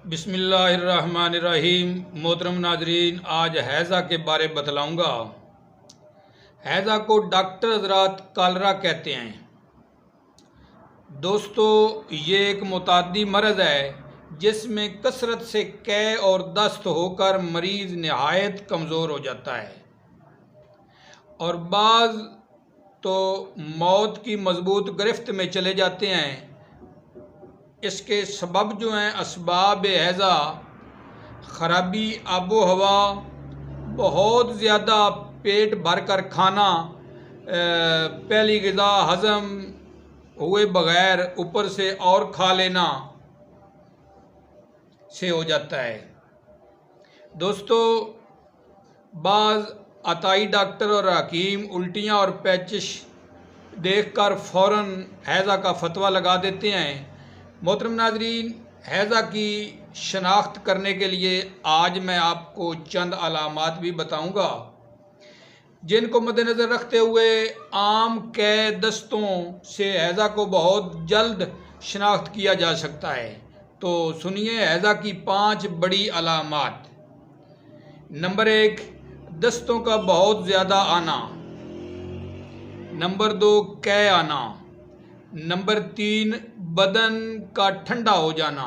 बिस्मिल्लाहिर्रहमानिर्रहीम। मोहतरम नाजरीन, आज हैज़ा के बारे बतलाऊँगा। हैज़ा को डॉक्टर हजरात कालरा कहते हैं। दोस्तों, ये एक मुतादी मरज़ है जिसमें कसरत से कै और दस्त होकर मरीज़ नहायत कमज़ोर हो जाता है और बाज़ तो मौत की मजबूत गिरफ्त में चले जाते हैं। इसके सबब जो हैं असबाब हैज़ा, ख़राबी आबो हवा, बहुत ज़्यादा पेट भर कर खाना, पहली ग़िज़ा हज़म हुए बग़ैर ऊपर से और खा लेना से हो जाता है। दोस्तों, बाज़ अताई डॉक्टर और हकीम उल्टियाँ और पैचिश देखकर फ़ौरन हैज़ा का फतवा लगा देते हैं। मोहतरम नाज़रीन, हैज़ा की शनाख्त करने के लिए आज मैं आपको चंद अलामात भी बताऊंगा जिनको मद्देनज़र रखते हुए आम कै दस्तों से हैज़ा को बहुत जल्द शनाख्त किया जा सकता है। तो सुनिए हैज़ा की 5 बड़ी अलामात। नंबर 1, दस्तों का बहुत ज़्यादा आना। नंबर 2, कै आना। नंबर 3, बदन का ठंडा हो जाना।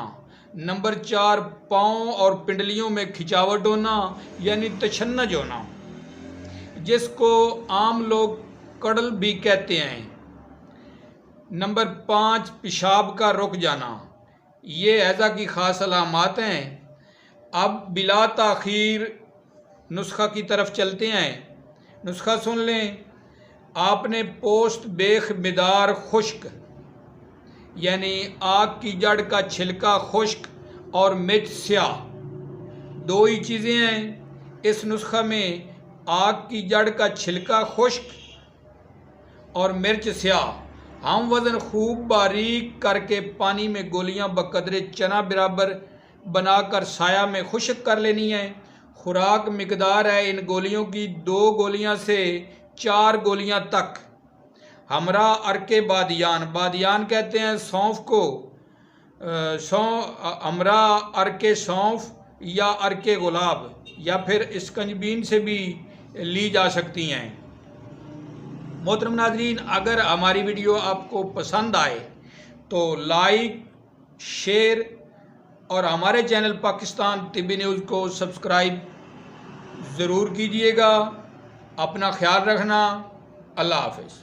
नंबर 4, पाँव और पिंडलियों में खिंचावट होना यानी तशन्नुज होना, जिसको आम लोग कड़ल भी कहते हैं। नंबर 5, पेशाब का रुक जाना। ये हैज़ा की ख़ास अलामात हैं। अब बिला ताख़ीर नुस्खा की तरफ चलते हैं। नुस्खा सुन लें। आपने पोस्ट बेख मिदार खुश्क यानी आग की जड़ का छिलका खुश्क और मिर्च स्याह, 2 ही चीज़ें हैं इस नुस्खा में। आग की जड़ का छिलका खुश्क और मिर्च स्याह हम वज़न खूब बारीक करके पानी में गोलियां बकदरे चना बराबर बनाकर साया में खुश्क कर लेनी है। खुराक मिकदार है इन गोलियों की 2 गोलियां से 4 गोलियां तक। हमरा अरके बादियान, बादियान कहते हैं सौंफ को, हमरा अरके सौंफ या अरके गुलाब या फिर स्कंजबीन से भी ली जा सकती हैं। मोहतरम नाज़रीन, अगर हमारी वीडियो आपको पसंद आए तो लाइक, शेयर और हमारे चैनल पाकिस्तान तिब्बी न्यूज़ को सब्सक्राइब ज़रूर कीजिएगा। अपना ख्याल रखना। अल्लाह हाफ़िज़।